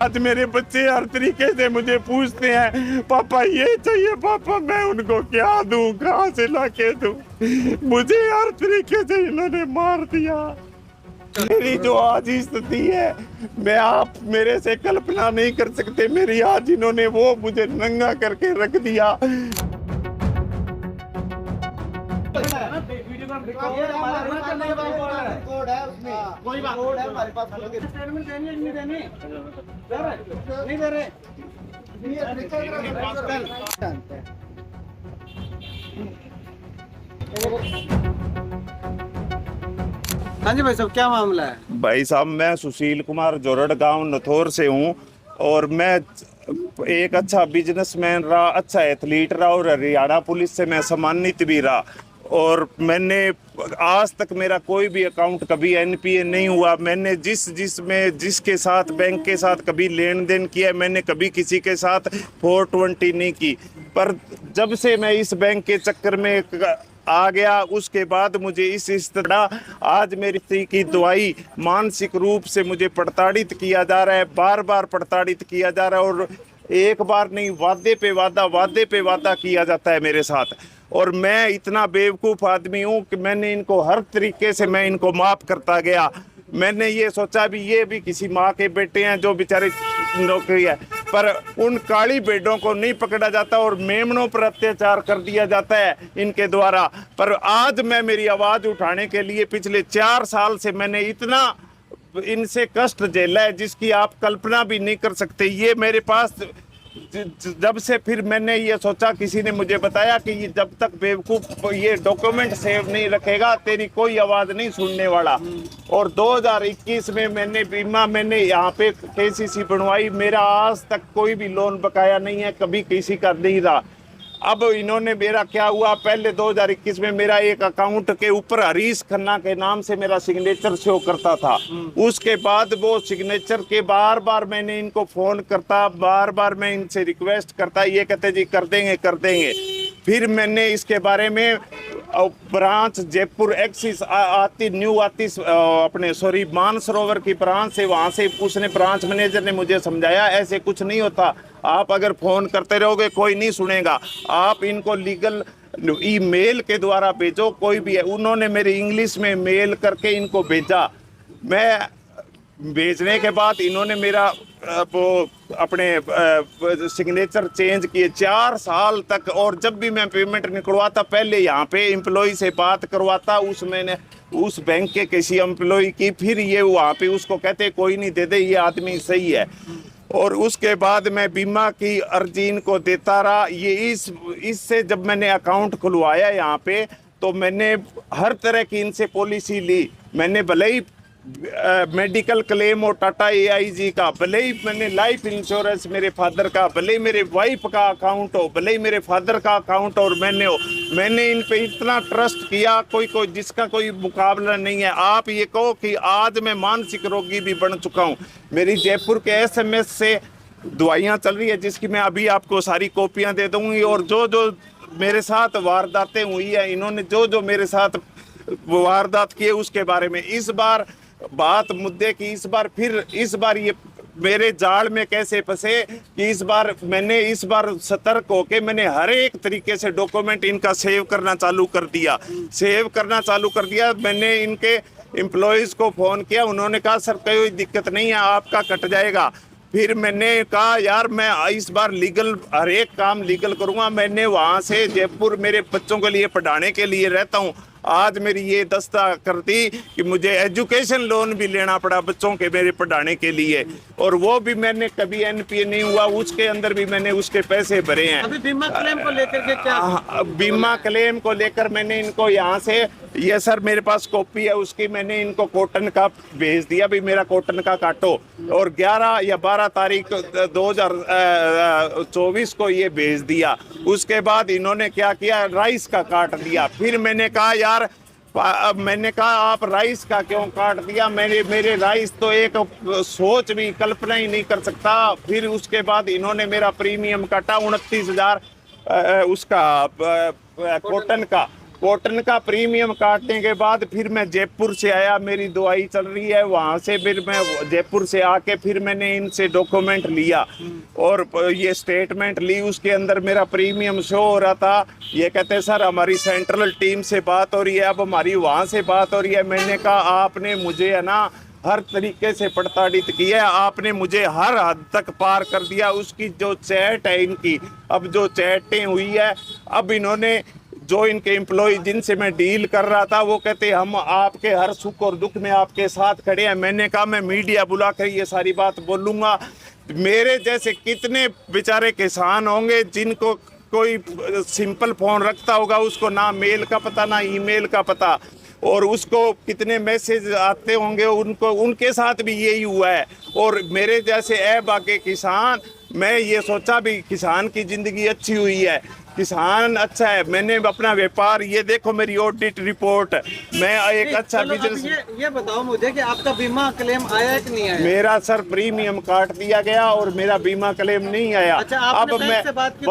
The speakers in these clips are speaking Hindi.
आज मेरे बच्चे हर तरीके से मुझे पूछते हैं पापा ये चाहिए पापा, मैं उनको क्या दूं, कहाँ से लाके दूं। मुझे हर तरीके से इन्होंने मार दिया। मेरी जो आज स्थिति है, मैं आप मेरे से कल्पना नहीं कर सकते। मेरी आज इन्होंने वो मुझे नंगा करके रख दिया। कोई बात है हमारे पास, स्टेटमेंट देनी है नहीं देनी, नहीं दे रहे। हाँ जी भाई साहब, क्या मामला है? भाई साहब, मैं सुशील कुमार जोरड़ गांव नथौर से हूँ और मैं एक अच्छा बिजनेसमैन रहा, अच्छा एथलीट रहा और हरियाणा पुलिस से मैं सम्मानित भी रहा। और मैंने आज तक मेरा कोई भी अकाउंट कभी एनपीए नहीं हुआ। मैंने जिसके साथ बैंक के साथ कभी लेन देन किया, मैंने कभी किसी के साथ 420 नहीं की। पर जब से मैं इस बैंक के चक्कर में आ गया, उसके बाद मुझे इस तरह आज मेरी स्त्री की दवाई मानसिक रूप से मुझे प्रताड़ित किया जा रहा है, बार बार प्रताड़ित किया जा रहा है। और एक बार नहीं, वादे पे वादा किया जाता है मेरे साथ। और मैं इतना बेवकूफ़ आदमी हूँ कि मैंने इनको हर तरीके से मैं इनको माफ़ करता गया। मैंने ये सोचा भी ये भी किसी माँ के बेटे हैं जो बेचारे नौकरी है, पर उन काली भेड़ों को नहीं पकड़ा जाता और मेमनों पर अत्याचार कर दिया जाता है इनके द्वारा। पर आज मैं मेरी आवाज़ उठाने के लिए पिछले 4 साल से मैंने इतना इनसे कष्ट झेला है जिसकी आप कल्पना भी नहीं कर सकते। ये मेरे पास जब से फिर मैंने ये सोचा, किसी ने मुझे बताया कि ये जब तक बेवकूफ़ ये डॉक्यूमेंट सेव नहीं रखेगा तेरी कोई आवाज़ नहीं सुनने वाला। और 2021 में मैंने यहाँ पे केसीसी बनवाई। मेरा आज तक कोई भी लोन बकाया नहीं है, कभी किसी का नहीं रहा। अब इन्होंने मेरा क्या हुआ, पहले 2021 में मेरा एक अकाउंट के ऊपर हरीश खन्ना के नाम से मेरा सिग्नेचर शो करता था। उसके बाद वो सिग्नेचर के बार बार मैंने इनको फ़ोन करता, बार बार मैं इनसे रिक्वेस्ट करता, ये कहते जी कर देंगे। फिर मैंने इसके बारे में ब्रांच जयपुर एक्सिस आती अपने मानसरोवर की ब्रांच से, वहाँ से उसने ब्रांच मैनेजर ने मुझे समझाया ऐसे कुछ नहीं होता, आप अगर फ़ोन करते रहोगे कोई नहीं सुनेगा, आप इनको लीगल ईमेल के द्वारा भेजो, कोई भी है। उन्होंने मेरे इंग्लिश में मेल करके इनको भेजा। मैं भेजने के बाद इन्होंने मेरा वो अपने सिग्नेचर चेंज किए 4 साल तक। और जब भी मैं पेमेंट निकलवाता पहले यहाँ पे एम्प्लॉय से बात करवाता, मैंने उस बैंक के किसी एम्प्लॉय की, फिर ये वहाँ पे उसको कहते कोई नहीं, दे दे ये आदमी सही है। और उसके बाद मैं बीमा की अर्जी इनको देता रहा। ये इससे जब मैंने अकाउंट खुलवाया यहाँ पे, तो मैंने हर तरह की इनसे पॉलिसी ली। मैंने भले ही मेडिकल क्लेम हो टाटा AIG का, भले ही मैंने लाइफ इंश्योरेंस मेरे फादर का, भले ही मेरे वाइफ का अकाउंट हो, भले ही मेरे फादर का अकाउंट और मैंने इन पे इतना ट्रस्ट किया, कोई जिसका कोई मुकाबला नहीं है। आप ये कहो कि आज मैं मानसिक रोगी भी बन चुका हूँ। मेरी जयपुर के SMS से दवाइयाँ चल रही है जिसकी मैं अभी आपको सारी कॉपियाँ दे दूँगी। और जो मेरे साथ वारदातें हुई है, इन्होंने जो मेरे साथ वारदात किए उसके बारे में इस बार बात मुद्दे की, इस बार ये मेरे जाल में कैसे फंसे कि इस बार सतर्क होके मैंने हर एक तरीके से डॉक्यूमेंट इनका सेव करना चालू कर दिया। मैंने इनके एम्प्लॉयज़ को फ़ोन किया, उन्होंने कहा सर कोई दिक्कत नहीं है, आपका कट जाएगा। फिर मैंने कहा यार मैं इस बार हर एक काम लीगल करूँगा। मैंने वहाँ से जयपुर मेरे बच्चों के लिए पढ़ाने के लिए रहता हूँ। आज मेरी ये दस्ता कर दी कि मुझे एजुकेशन लोन भी लेना पड़ा बच्चों के मेरे पढ़ाने के लिए, और वो भी मैंने कभी एनपीए नहीं हुआ, उसके अंदर भी मैंने उसके पैसे भरे हैं। अभी बीमा क्लेम को लेकर के क्या? बीमा क्लेम को लेकर मैंने इनको यहाँ से, ये सर मेरे पास कॉपी है उसकी, मैंने इनको कॉटन का भेज दिया भी मेरा कॉटन का काटो। और 11 या 12 तारीख 2024 को ये भेज दिया। उसके बाद इन्होंने क्या किया, राइस का काट दिया। फिर मैंने कहा यार, मैंने कहा आप राइस का क्यों काट दिया, मेरे राइस तो एक सोच भी कल्पना ही नहीं कर सकता। फिर उसके बाद इन्होंने मेरा प्रीमियम काटा 29,000 उसका कॉटन का। कॉटन का प्रीमियम काटने के बाद फिर मैं जयपुर से आया, मेरी दवाई चल रही है वहाँ से, फिर मैं जयपुर से आके फिर मैंने इनसे डॉक्यूमेंट लिया और ये स्टेटमेंट ली, उसके अंदर मेरा प्रीमियम शो हो रहा था। ये कहते सर हमारी सेंट्रल टीम से बात हो रही है, अब हमारी वहाँ से बात हो रही है। मैंने कहा आपने मुझे है ना हर तरीके से प्रताड़ित किया, आपने मुझे हर हद तक पार कर दिया। उसकी जो चैट है इनकी, अब जो चैटें हुई है, अब इन्होंने जो इनके एम्प्लॉय जिनसे मैं डील कर रहा था वो कहते हम आपके हर सुख और दुख में आपके साथ खड़े हैं। मैंने कहा मैं मीडिया बुला कर ये सारी बात बोलूँगा। मेरे जैसे कितने बेचारे किसान होंगे जिनको कोई सिंपल फ़ोन रखता होगा, उसको ना मेल का पता ना ईमेल का पता, और उसको कितने मैसेज आते होंगे, उनको उनके साथ भी यही हुआ है। और मेरे जैसे अभागे किसान, मैं ये सोचा भी किसान की ज़िंदगी अच्छी हुई है, किसान अच्छा है। मैंने अपना व्यापार, ये देखो मेरी ऑडिट रिपोर्ट, मैं एक अच्छा बिजनेस। ये बताओ मुझे कि आपका बीमा क्लेम आया कि नहीं आया? मेरा सर प्रीमियम काट दिया गया और मेरा बीमा क्लेम नहीं आया। अच्छा, आपने अब बैंक मैं से बात की?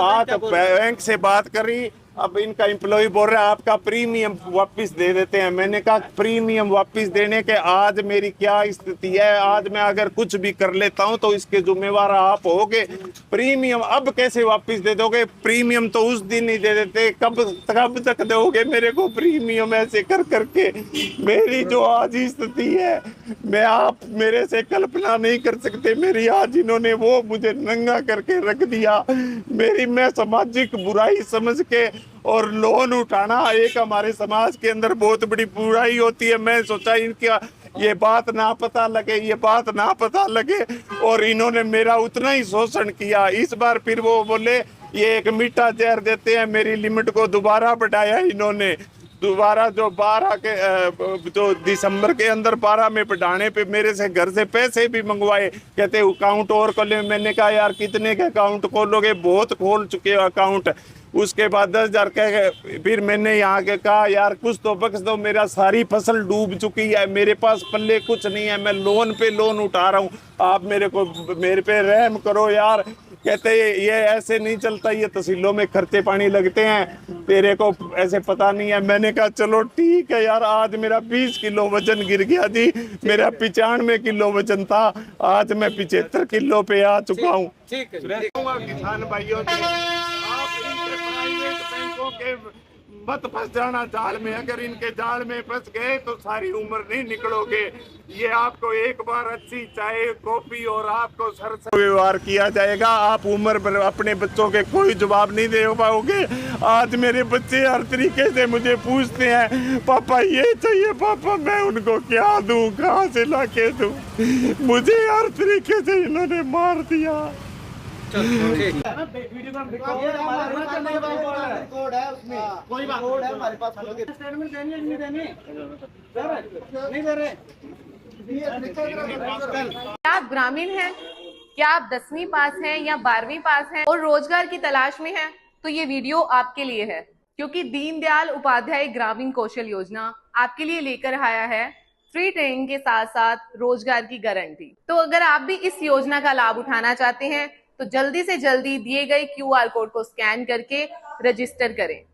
बैंक से बात करी, अब इनका एम्प्लॉय बोल रहा है आपका प्रीमियम वापस दे देते हैं। मैंने कहा प्रीमियम वापस देने के आज मेरी क्या स्थिति है, आज मैं अगर कुछ भी कर लेता हूं तो इसके जिम्मेवार आप होगे। प्रीमियम अब कैसे वापस दे दोगे? प्रीमियम तो उस दिन ही दे देते, कब तक दोगे मेरे को प्रीमियम? ऐसे कर करके मेरी जो आज स्थिति है, मैं आप मेरे से कल्पना नहीं कर सकते। मेरी आज इन्होंने वो मुझे नंगा करके रख दिया। मेरी मैं सामाजिक बुराई समझ के और लोन उठाना एक हमारे समाज के अंदर बहुत बड़ी बुराई होती है। मैं सोचा इनका ये बात ना पता लगे, ये बात ना पता लगे, और इन्होंने मेरा उतना ही शोषण किया। इस बार फिर वो बोले ये एक मीठा जहर देते हैं, मेरी लिमिट को दोबारा बढ़ाया इन्होंने। दोबारा जो 12 के जो दिसंबर के अंदर 12 में बढ़ाने पे मेरे से घर से पैसे भी मंगवाए, कहते अकाउंट और खोले। मैंने कहा यार कितने के अकाउंट खोलोगे, बहुत खोल चुके हो अकाउंट। उसके बाद 10,000 कह, फिर मैंने यहाँ के कहा यार कुछ तो बख्श दो, मेरा सारी फसल डूब चुकी है, मेरे पास पल्ले कुछ नहीं है, मैं लोन पे लोन उठा रहा हूँ, आप मेरे पे रहम करो यार। कहते ये ऐसे नहीं चलता, ये तहसीलों में खर्चे पानी लगते हैं, तेरे को ऐसे पता नहीं है। मैंने कहा चलो ठीक है यार, आज मेरा 20 किलो वजन गिर गया जी, मेरा 95 किलो वजन था, आज मैं 75 किलो पे आ चुका हूँ। ठीक है किसान भाइयों से आप इनके प्राइवेट बैंकों के मत फंस जाना जाल में। अगर इनके जाल में फंस गए तो सारी उम्र नहीं निकलोगे। ये आपको एक बार अच्छी चाय कॉफी और आपको सर से व्यवहार किया जाएगा, आप उम्र भर अपने बच्चों के कोई जवाब नहीं दे पाओगे। आज मेरे बच्चे हर तरीके से मुझे पूछते हैं पापा ये चाहिए, पापा मैं उनको क्या दूं, कहाँ से ला के दूं? मुझे हर तरीके से इन्होंने मार दिया। कोड है उसमें, कोई बात कोड है हमारे पास। स्टेटमेंट देनी है नहीं देनी? नहीं दे रहे। क्या आप ग्रामीण हैं? क्या आप 10वीं पास हैं या 12वीं पास हैं और रोजगार की तलाश में हैं? तो ये वीडियो आपके लिए है, क्योंकि दीनदयाल उपाध्याय ग्रामीण कौशल योजना आपके लिए लेकर आया है फ्री ट्रेनिंग के साथ साथ रोजगार की गारंटी। तो अगर आप भी इस योजना का लाभ उठाना चाहते हैं तो जल्दी से जल्दी दिए गए QR कोड को स्कैन करके रजिस्टर करें।